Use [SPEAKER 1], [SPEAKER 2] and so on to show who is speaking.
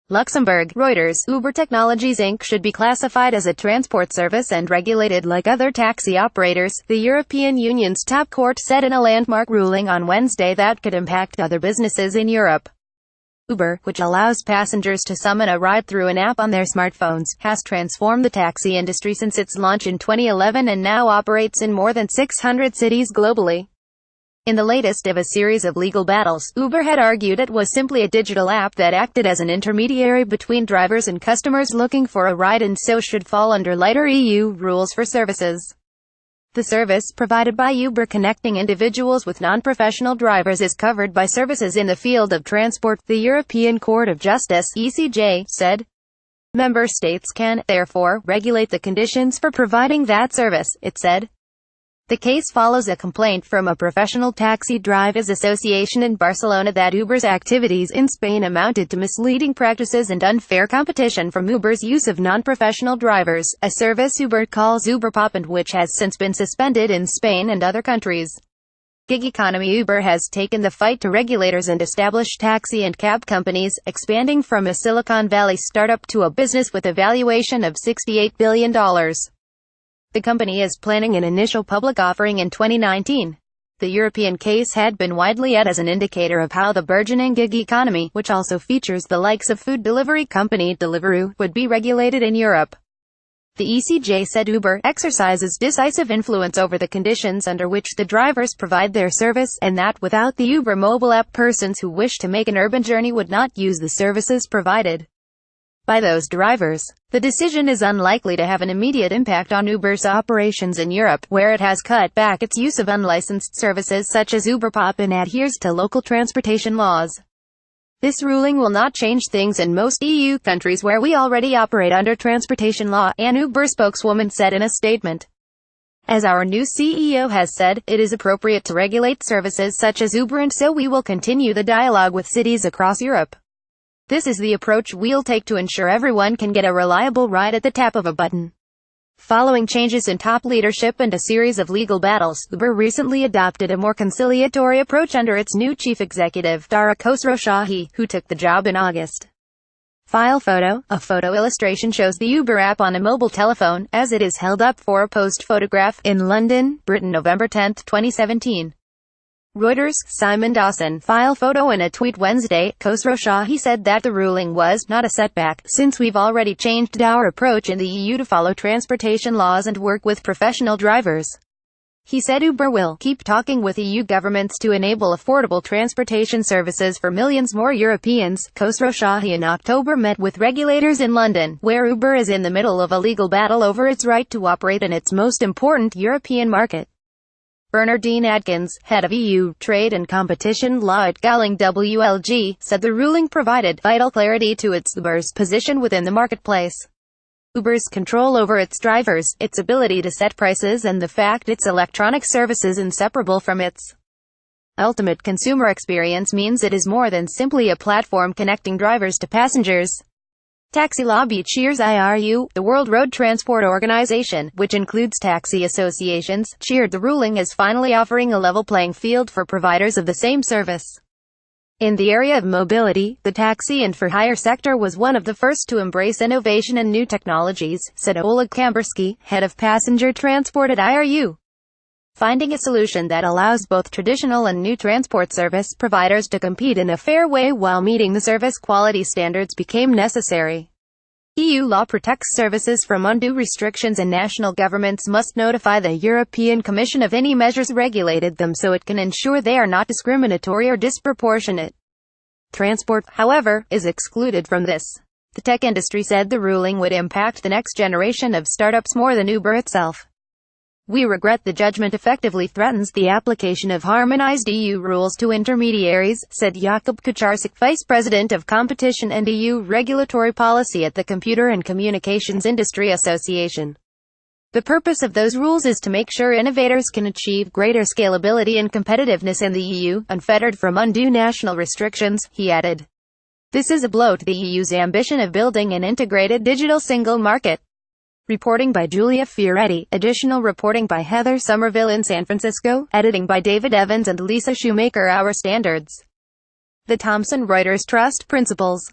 [SPEAKER 1] Luxembourg, Reuters, Uber Technologies Inc. should be classified as a transport service and regulated like other taxi operators, the European Union's top court said in a landmark ruling on Wednesday that could impact other businesses in Europe. Uber, which allows passengers to summon a ride through an app on their smartphones, has transformed the taxi industry since its launch in 2011 and now operates in more than 600 cities globally. In the latest of a series of legal battles, Uber had argued it was simply a digital app that acted as an intermediary between drivers and customers looking for a ride and so should fall under lighter EU rules for services. The service provided by Uber connecting individuals with non-professional drivers is covered by services in the field of transport, the European Court of Justice (ECJ) said. Member states can, therefore, regulate the conditions for providing that service, it said. The case follows a complaint from a professional taxi drivers association in Barcelona that Uber's activities in Spain amounted to misleading practices and unfair competition from Uber's use of non-professional drivers, a service Uber calls UberPop and which has since been suspended in Spain and other countries. Gig economy Uber has taken the fight to regulators and established taxi and cab companies, expanding from a Silicon Valley startup to a business with a valuation of $68 billion. The company is planning an initial public offering in 2019. The European case had been widely read as an indicator of how the burgeoning gig economy, which also features the likes of food delivery company Deliveroo, would be regulated in Europe. The ECJ said Uber exercises decisive influence over the conditions under which the drivers provide their service, and that without the Uber mobile app persons who wish to make an urban journey would not use the services provided by those drivers. The decision is unlikely to have an immediate impact on Uber's operations in Europe, where it has cut back its use of unlicensed services such as UberPop and adheres to local transportation laws. This ruling will not change things in most EU countries where we already operate under transportation law, an Uber spokeswoman said in a statement. As our new CEO has said, it is appropriate to regulate services such as Uber and so we will continue the dialogue with cities across Europe. This is the approach we'll take to ensure everyone can get a reliable ride at the tap of a button. Following changes in top leadership and a series of legal battles, Uber recently adopted a more conciliatory approach under its new chief executive, Dara Khosrowshahi, who took the job in August. File photo. A photo illustration shows the Uber app on a mobile telephone, as it is held up for a post photograph, in London, Britain November 10, 2017. Reuters, Simon Dawson. File photo. In a tweet Wednesday, Khosrowshahi said that the ruling was not a setback, since we've already changed our approach in the EU to follow transportation laws and work with professional drivers. He said Uber will keep talking with EU governments to enable affordable transportation services for millions more Europeans. Khosrowshahi in October met with regulators in London, where Uber is in the middle of a legal battle over its right to operate in its most important European market. Bernardine Adkins, head of EU Trade and Competition Law at Galling WLG, said the ruling provided vital clarity to Uber's position within the marketplace. Uber's control over its drivers, its ability to set prices and the fact its electronic service is inseparable from its ultimate consumer experience means it is more than simply a platform connecting drivers to passengers. Taxi lobby cheers IRU. The World Road Transport Organization, which includes taxi associations, cheered the ruling as finally offering a level playing field for providers of the same service. In the area of mobility, the taxi and for-hire sector was one of the first to embrace innovation and new technologies, said Oleg Kambersky, head of passenger transport at IRU. Finding a solution that allows both traditional and new transport service providers to compete in a fair way while meeting the service quality standards became necessary. EU law protects services from undue restrictions and national governments must notify the European Commission of any measures regulated them so it can ensure they are not discriminatory or disproportionate. Transport, however, is excluded from this. The tech industry said the ruling would impact the next generation of startups more than Uber itself. We regret the judgment effectively threatens the application of harmonized EU rules to intermediaries, said Jakub Kucharczyk, Vice President of Competition and EU Regulatory Policy at the Computer and Communications Industry Association. The purpose of those rules is to make sure innovators can achieve greater scalability and competitiveness in the EU, unfettered from undue national restrictions, he added. This is a blow to the EU's ambition of building an integrated digital single market. Reporting by Julia Fioretti. Additional reporting by Heather Somerville in San Francisco. Editing by David Evans and Lisa Shoemaker. Our Standards. The Thomson Reuters Trust Principles.